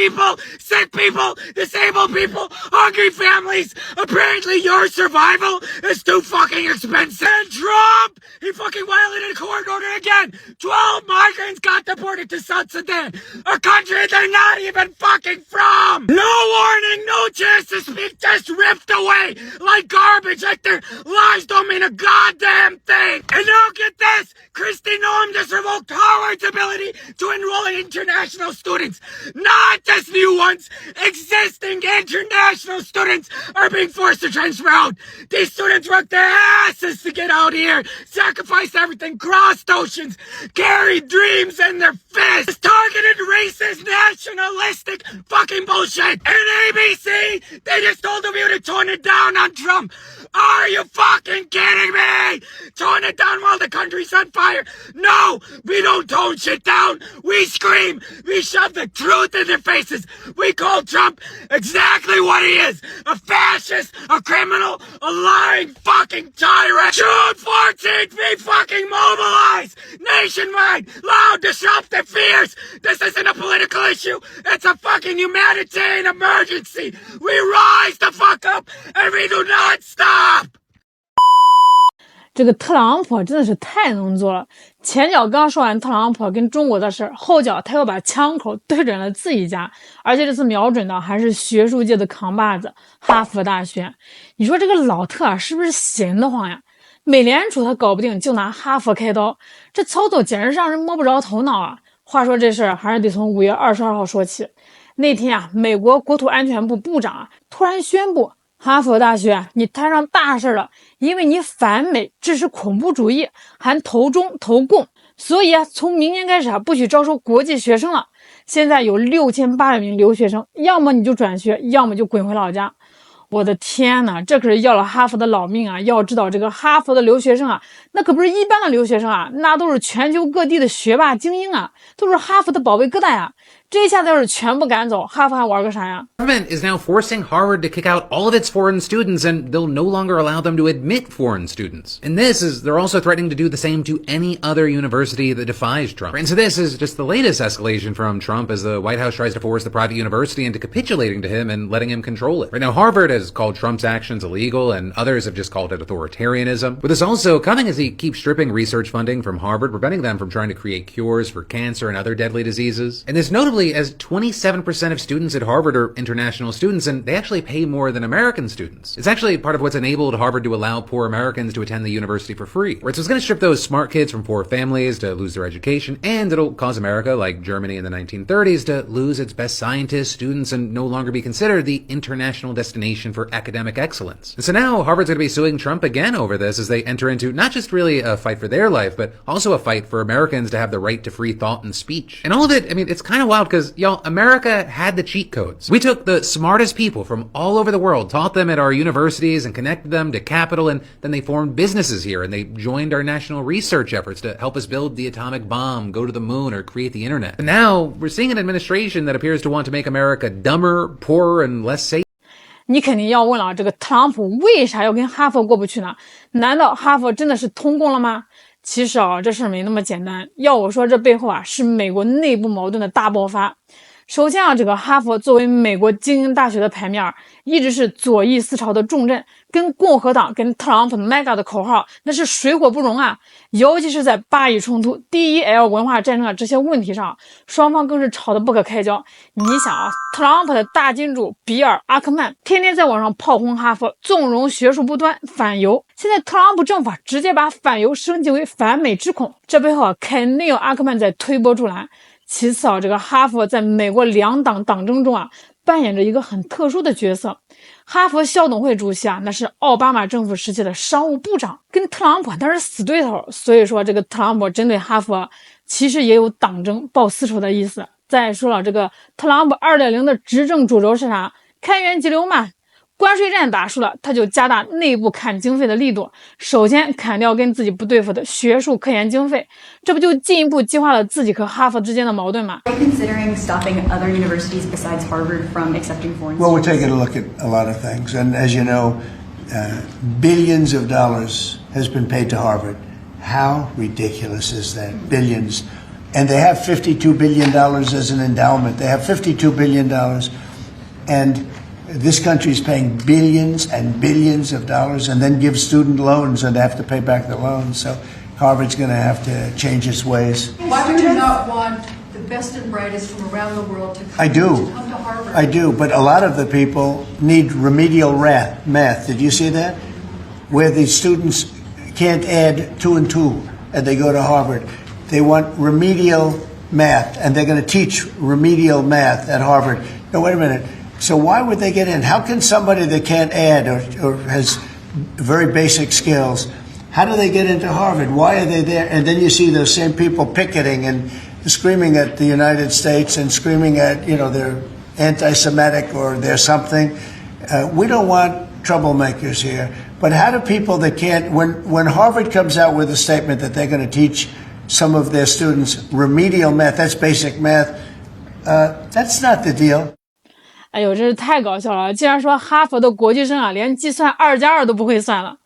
people, sick people, disabled people, hungry families. Apparently your survival is too fucking expensive. And Trump, he fucking violated a court order again. 12 migrants got deported to South Sudan, a country they're not even fucking from. No warning, no chance to speak, just ripped away like garbage, like their lives don't mean a goddamn thing. And now get this, Kristi Noem just revoked Howard's ability to enroll in international students. Not just new ones, existing international students are being forced to transfer out. These students worked their asses to get out here, sacrificed everything, crossed oceans, carried dreams in their fists, targeted racist, nationalistic fucking bullshit. And ABC, they just told you to tone it down on Trump. Are you fucking kidding me? Tone it down while the country's on fire? No, we don't tone shit down. We scream. We shove the truth in their faces. We call Trump exactly what he is. A fascist, a criminal, a lying fucking tyrant. June 14th, we fucking mobilize nationwide. Loud, disruptive fears. This isn't a political issue. It's a fucking humanitarian emergency. We rise the fuck up and we do not stop. 这个特朗普真的是太能做了，前脚刚说完特朗普跟中国的事儿，后脚他又把枪口对准了自己家，而且这次瞄准的还是学术界的扛把子哈佛大学。你说这个老特啊，是不是闲得慌呀？美联储他搞不定就拿哈佛开刀，这操作简直让人摸不着头脑啊。话说这事儿还是得从5月22号说起。那天啊，美国国土安全部部长突然宣布，哈佛大学你摊上大事了，因为你反美，支持恐怖主义，还投中投共，所以从明年开始不许招收国际学生了。现在有6800名留学生，要么你就转学，要么就滚回老家。我的天哪，这可是要了哈佛的老命啊！要知道这个哈佛的留学生啊，那可不是一般的留学生啊，那都是全球各地的学霸精英啊，都是哈佛的宝贝疙瘩啊。这下子要是全部赶走，哈佛还玩个啥呀？ Government is now forcing Harvard to kick out all of its foreign students, and they'll no longer allow them to admit foreign students. And this is, they're also threatening to do the same to any other university that defies Trump. And so this is just the latest escalation from Trump as the White House tries to force the private university into capitulating to him and letting him control it. Right now, Harvard has called Trump's actions illegal, and others have just called it authoritarianism. With this also coming as he keeps stripping research funding from Harvard, preventing them from trying to create cures for cancer and other deadly diseases. And this notably as 27% of students at Harvard are international students, and they actually pay more than American students. It's actually part of what's enabled Harvard to allow poor Americans to attend the university for free. Right, so it's going to strip those smart kids from poor families to lose their education, and it'll cause America, like Germany in the 1930s, to lose its best scientists, students, and no longer be considered the international destination for academic excellence. And so now Harvard's going to be suing Trump again over this as they enter into not just really a fight for their life, but also a fight for Americans to have the right to free thought and speech. And all of it, I mean, it's kind of wild because, y'all, America had the cheat codes. We took the smartest people from all over the world, taught them at our universities and connected them to capital, and then they formed businesses here and they joined our national research efforts to help us build the atomic bomb, go to the moon, or create the internet. And now we're seeing an administration that appears to want to make America dumber, poorer, and less safe. 你肯定要问了，这个特朗普为啥要跟哈佛过不去呢？难道哈佛真的是通共了吗？其实这事没那么简单。要我说，这背后是美国内部矛盾的大爆发。首先这个哈佛作为美国精英大学的牌面，一直是左翼思潮的重镇，跟共和党跟特朗普的 mega 的口号那是水火不容啊。尤其是在巴以冲突、DEL 文化战争这些问题上，双方更是吵得不可开交。你想特朗普的大金主比尔·阿克曼天天在网上炮轰哈佛，纵容学术不端、反犹。现在特朗普政府直接把反犹升级为反美之恐，这背后肯定有阿克曼在推波助澜。其次这个哈佛在美国两党党争中扮演着一个很特殊的角色。哈佛校董会主席那是奥巴马政府时期的商务部长，跟特朗普那是死对头，所以说这个特朗普针对哈佛其实也有党争报私仇的意思。再说了，这个特朗普 2.0 的执政主轴是啥？开源节流嘛。关税战打输了，他就加大内部砍经费的力度，首先砍掉跟自己不对付的学术科研经费，这不就进一步激化了自己和哈佛之间的矛盾吗？ Are you considering stopping other universities besides Harvard from accepting foreign students? Well, we're taking a look at a lot of things, and as you know, billions of dollars has been paid to Harvard. How ridiculous is that? Billions. and they have $52 billion as an endowment. They have $52 billion, and this country is paying billions and billions of dollars and then gives student loans and they have to pay back the loans. So Harvard's going to have to change its ways. Why would you not want the best and brightest from around the world to come to Harvard? I do, but a lot of the people need remedial math. Did you see that? Where the students can't add 2 and 2 and they go to Harvard. They want remedial math, and they're going to teach remedial math at Harvard. No, wait a minute. So why would they get in? How can somebody that can't add or has very basic skills, how do they get into Harvard? Why are they there? And then you see those same people picketing and screaming at the United States and screaming at, they're anti-Semitic or they're something. We don't want troublemakers here. But how do people that can't, when Harvard comes out with a statement that they're going to teach some of their students remedial math, that's basic math, that's not the deal. 哎呦，真是太搞笑了！既然说哈佛的国际生啊，连计算2+2都不会算了，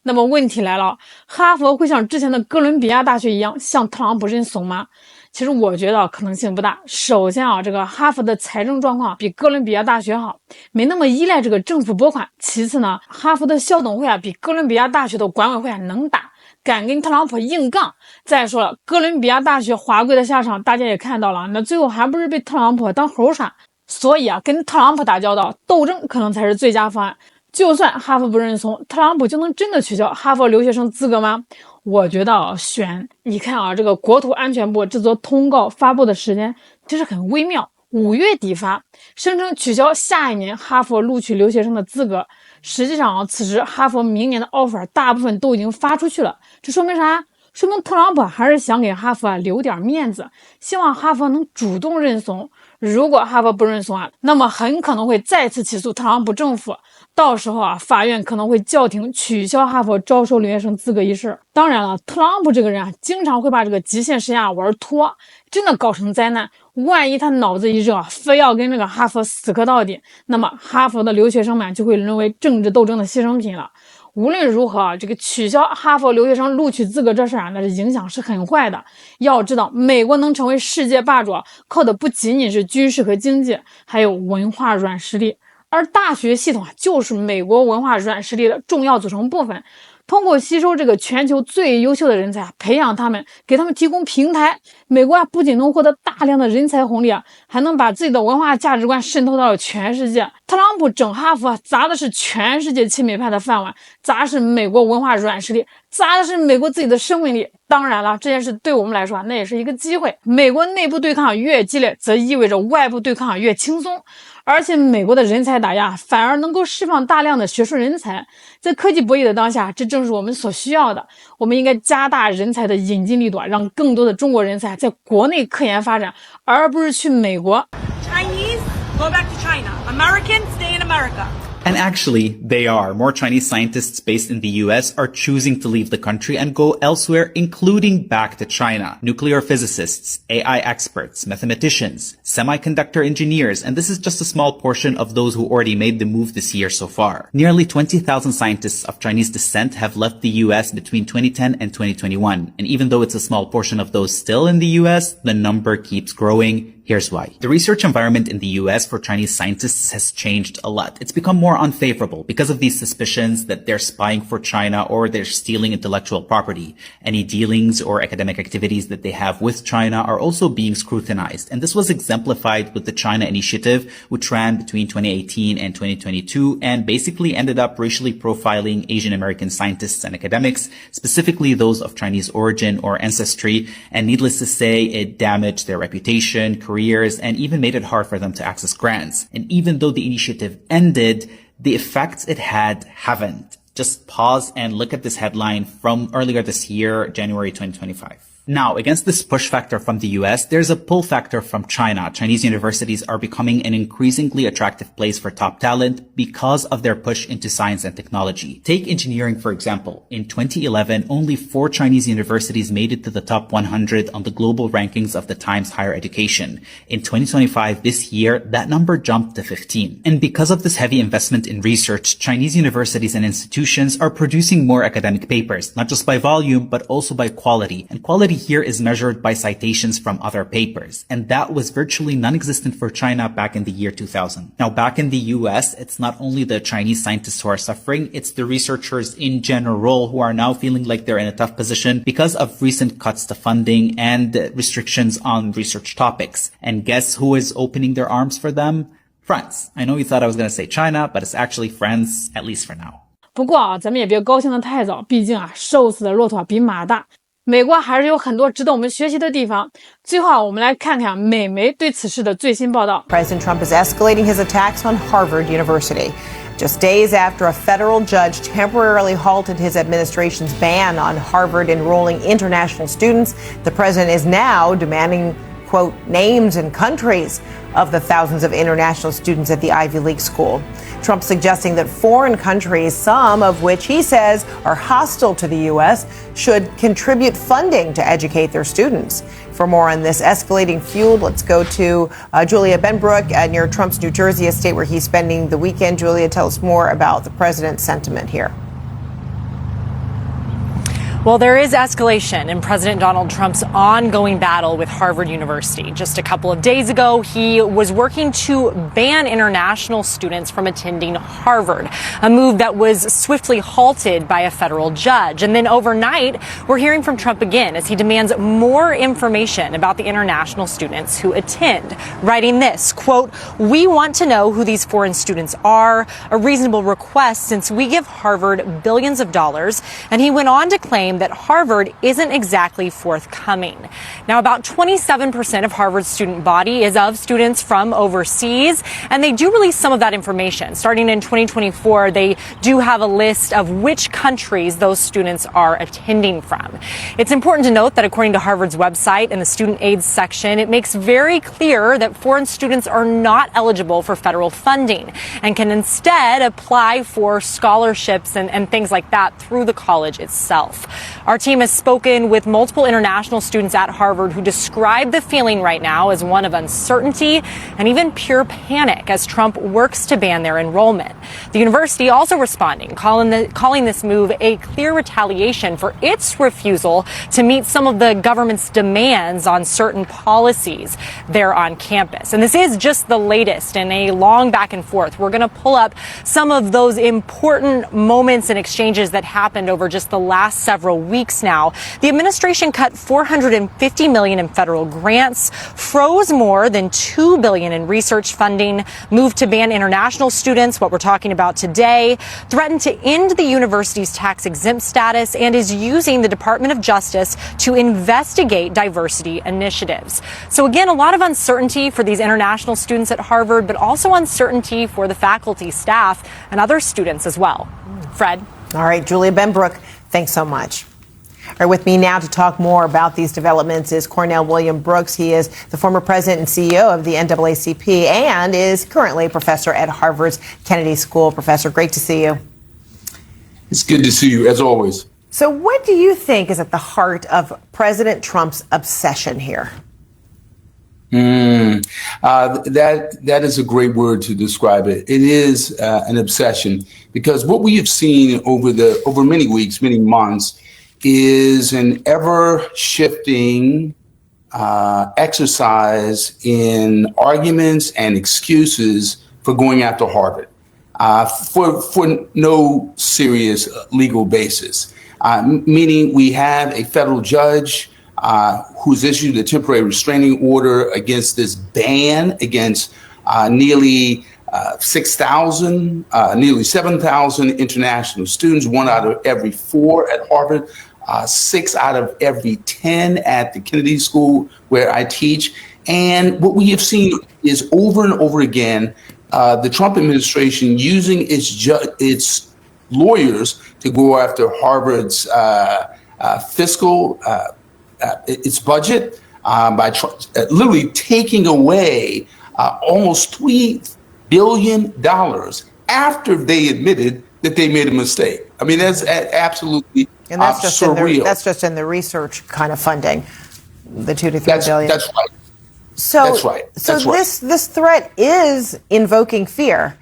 那么问题来了，哈佛会像之前的哥伦比亚大学一样向特朗普认怂吗？其实我觉得可能性不大。首先啊，这个哈佛的财政状况比哥伦比亚大学好，没那么依赖这个政府拨款。其次呢，哈佛的校董会啊比哥伦比亚大学的管委会啊能打，敢跟特朗普硬杠。再说了，哥伦比亚大学华贵的下场大家也看到了，那最后还不是被特朗普当猴耍？所以啊，跟特朗普打交道，斗争可能才是最佳方案。就算哈佛不认怂，特朗普就能真的取消哈佛留学生资格吗？我觉得悬。你看啊，这个国土安全部这则通告发布的时间其实很微妙，5月底发，声称取消下一年哈佛录取留学生的资格。实际上啊，此时哈佛明年的 offer 大部分都已经发出去了，这说明啥？说明特朗普还是想给哈佛留点面子，希望哈佛能主动认怂。如果哈佛不认怂啊，那么很可能会再次起诉特朗普政府，到时候啊，法院可能会叫停取消哈佛招收留学生资格一事。当然了，特朗普这个人啊，经常会把这个极限时间玩脱，真的搞成灾难。万一他脑子一热，非要跟这个哈佛死磕到底，那么哈佛的留学生们就会沦为政治斗争的牺牲品了。无论如何啊，这个取消哈佛留学生录取资格这事啊，那是影响是很坏的。要知道，美国能成为世界霸主，靠的不仅仅是军事和经济，还有文化软实力。而大学系统啊，就是美国文化软实力的重要组成部分。通过吸收这个全球最优秀的人才，培养他们，给他们提供平台，美国啊不仅能获得大量的人才红利啊，还能把自己的文化价值观渗透到全世界。特朗普整哈佛啊，砸的是全世界亲美派的饭碗，砸的是美国文化软实力，砸的是美国自己的生命力。当然了，这件事对我们来说那也是一个机会。美国内部对抗越激烈，则意味着外部对抗越轻松。而且美国的人才打压反而能够释放大量的学术人才，在科技博弈的当下，这正是我们所需要的。我们应该加大人才的引进力度，让更多的中国人才在国内科研发展，而不是去美国。 Chinese, go back to China. Americans, stay in America. And actually, they are. More Chinese scientists based in the US are choosing to leave the country and go elsewhere, including back to China. Nuclear physicists, AI experts, mathematicians, semiconductor engineers, and this is just a small portion of those who already made the move this year so far. Nearly 20,000 scientists of Chinese descent have left the US between 2010 and 2021. And even though it's a small portion of those still in the US, the number keeps growing. Here's why. The research environment in the US for Chinese scientists has changed a lot. It's become more unfavorable because of these suspicions that they're spying for China or they're stealing intellectual property. Any dealings or academic activities that they have with China are also being scrutinized. And this was exemplified with the China Initiative, which ran between 2018 and 2022 and basically ended up racially profiling Asian American scientists and academics, specifically those of Chinese origin or ancestry. And needless to say, it damaged their reputation, careers, and even made it hard for them to access grants. And even though the initiative ended, the effects it had haven't. Just pause and look at this headline from earlier this year, January 2025. Now, against this push factor from the US, there's a pull factor from China. Chinese universities are becoming an increasingly attractive place for top talent because of their push into science and technology. Take engineering, for example. In 2011, only 4 Chinese universities made it to the top 100 on the global rankings of the Times Higher Education. In 2025, this year, that number jumped to 15. And because of this heavy investment in research, Chinese universities and institutions are producing more academic papers, not just by volume, but also by quality. And quality here is measured by citations from other papers, and that was virtually non-existent for China back in the year 2000. Now, back in the US, it's not only the Chinese scientists who are suffering, it's the researchers in general who are now feeling like they're in a tough position because of recent cuts to funding and restrictions on research topics. And guess who is opening their arms for them? France. I know you thought I was going to say China, but it's actually France, at least for now. 不过啊，咱们也别高兴得太早，毕竟啊，瘦死的骆驼比马大。美国还是有很多值得我们学习的地方。最后啊，我们来看看美媒对此事的最新报道。President Trump is escalating his attacks on Harvard University. Just days after a federal judge temporarily halted his administration's ban on Harvard enrolling international students, the president is now demanding, quote, names and countries of the thousands of international students at the Ivy League school. Trump suggesting that foreign countries, some of which he says are hostile to the U.S., should contribute funding to educate their students. For more on this escalating feud, let's go to Julia Benbrook near Trump's New Jersey estate where he's spending the weekend. Julia, tell us more about the president's sentiment here. Well, there is escalation in President Donald Trump's ongoing battle with Harvard University. Just a couple of days ago, he was working to ban international students from attending Harvard, a move that was swiftly halted by a federal judge. And then overnight, we're hearing from Trump again as he demands more information about the international students who attend, writing this, quote, "We want to know who these foreign students are, a reasonable request since we give Harvard billions of dollars." And he went on to claim that Harvard isn't exactly forthcoming. Now, about 27% of Harvard's student body is of students from overseas, and they do release some of that information. Starting in 2024, they do have a list of which countries those students are attending from. It's important to note that according to Harvard's website in the student aid section, it makes very clear that foreign students are not eligible for federal funding and can instead apply for scholarships and things like that through the college itself. Our team has spoken with multiple international students at Harvard who describe the feeling right now as one of uncertainty and even pure panic as Trump works to ban their enrollment. The university also responding, calling this move a clear retaliation for its refusal to meet some of the government's demands on certain policies there on campus. And this is just the latest in a long back and forth. We're going to pull up some of those important moments and exchanges that happened over just the last several weeks now. The administration cut $450 million in federal grants, froze more than $2 billion in research funding, moved to ban international students, what we're talking about today, threatened to end the university's tax-exempt status, and is using the Department of Justice to investigate diversity initiatives. So again, a lot of uncertainty for these international students at Harvard, but also uncertainty for the faculty, staff, and other students as well. Fred? All right, Julia Benbrook, thanks so much. All right, with me now to talk more about these developments is Cornell William Brooks. He is the former president and CEO of the NAACP and is currently a professor at Harvard's Kennedy School. Professor, great to see you. It's good to see you, as always. So what do you think is at the heart of President Trump's obsession here? That is a great word to describe it. It is an obsession because what we have seen over many weeks, many months, is an ever-shifting exercise in arguments and excuses for going after Harvard for no serious legal basis. Meaning we have a federal judge who's issued a temporary restraining order against this ban against nearly 6,000, nearly 7,000 international students, 1 out of every 4 at Harvard, 6 out of every 10 at the Kennedy School where I teach. And what we have seen is over and over again, the Trump administration using its lawyers to go after Harvard's fiscal, its budget, by literally taking away almost $3 billion after they admitted that they made a mistake. I mean, that's absolutely and that's just surreal. That's just in the research kind of funding, the $2 to $3 billion. That's right. So, that's right. So this threat is invoking fear.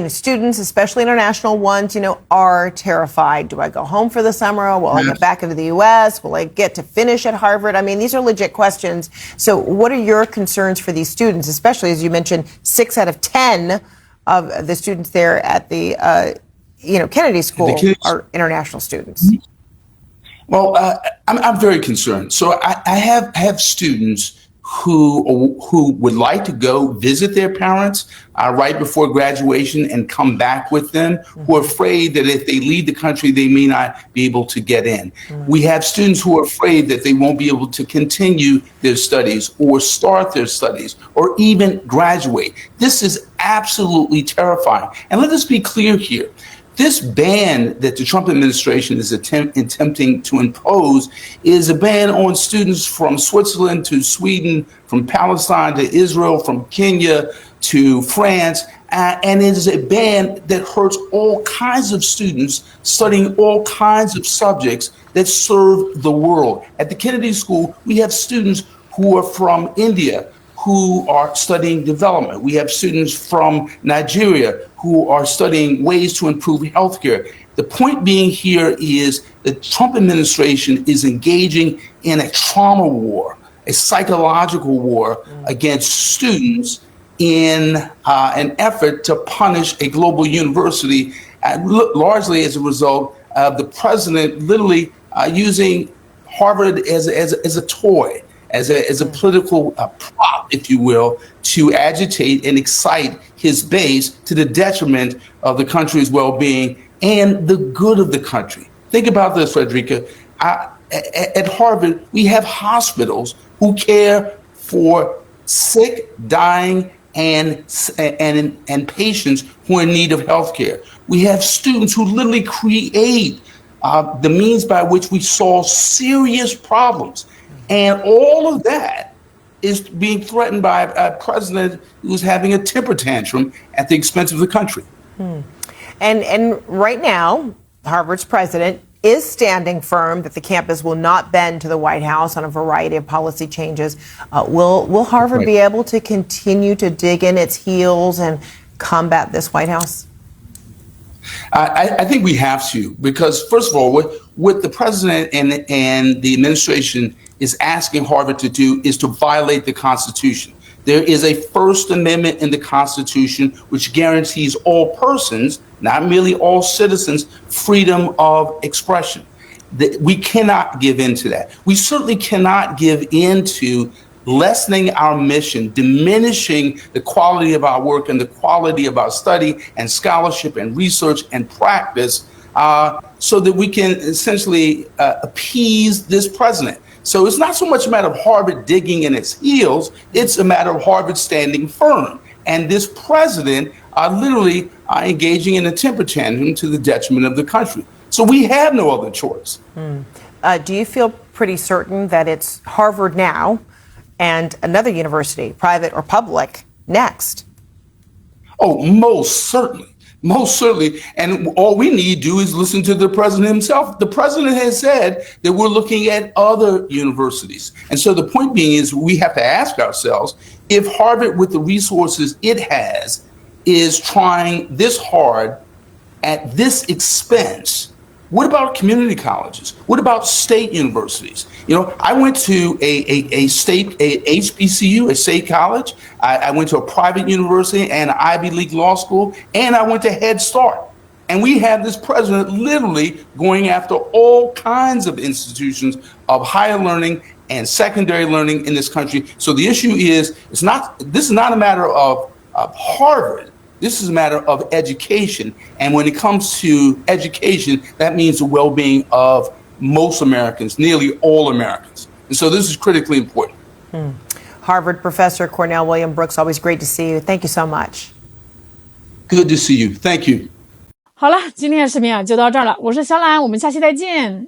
students, especially international ones, are terrified. Do I go home for the summer? Will I get back into the U.S.? Will I get to finish at Harvard? These are legit questions. So what are your concerns for these students, especially as you mentioned, 6 out of 10 of the students there at the, Kennedy School are international students? Well, I'm very concerned. So I have students who would like to go visit their parents right before graduation and come back with them, who are afraid that if they leave the country, they may not be able to get in. We have students who are afraid that they won't be able to continue their studies or start their studies or even graduate. This is absolutely terrifying. And let us be clear here. This ban that the Trump administration is attempting to impose is a ban on students from Switzerland to Sweden, from Palestine to Israel, from Kenya to France, and it is a ban that hurts all kinds of students studying all kinds of subjects that serve the world. At the Kennedy School, we have students who are from India, who are studying development. We have students from Nigeria who are studying ways to improve healthcare. The point being here is the Trump administration is engaging in a trauma war, a psychological war against students in an effort to punish a global university, largely as a result of the president literally using Harvard as a toy, as a political prop, if you will, to agitate and excite his base to the detriment of the country's well-being and the good of the country. Think about this, Frederica. At Harvard, we have hospitals who care for sick, dying, and patients who are in need of health care. We have students who literally create the means by which we solve serious problems. And all of that is being threatened by a president who's having a temper tantrum at the expense of the country. And right now, Harvard's president is standing firm that the campus will not bend to the White House on a variety of policy changes. Will Harvard be able to continue to dig in its heels and combat this White House? I think we have to, because first of all, what the president and the administration is asking Harvard to do is to violate the Constitution. There is a First Amendment in the Constitution which guarantees all persons, not merely all citizens, freedom of expression. We cannot give in to that. We certainly cannot give in to lessening our mission, diminishing the quality of our work and the quality of our study and scholarship and research and practice so that we can essentially appease this president. So it's not so much a matter of Harvard digging in its heels, it's a matter of Harvard standing firm. And this president literally engaging in a temper tantrum to the detriment of the country. So we have no other choice. Do you feel pretty certain that it's Harvard now and another university, private or public, next? Oh, most certainly. Most certainly. And all we need to do is listen to the president himself. The president has said that we're looking at other universities. And so the point being is we have to ask ourselves, if Harvard, with the resources it has, is trying this hard at this expense, what about community colleges? What about state universities? I went to a state, a HBCU, a state college. I went to a private university and an Ivy League law school, and I went to Head Start. And we have this president literally going after all kinds of institutions of higher learning and secondary learning in this country. So the issue is, this is not a matter of Harvard. This is a matter of education. And when it comes to education, that means the well-being of most Americans, nearly all Americans. And so this is critically important. Harvard professor Cornell William Brooks, always great to see you. Thank you so much. Good to see you. Thank you. 好了，今天的视频就到这儿了。我是小懒，我们下期再见。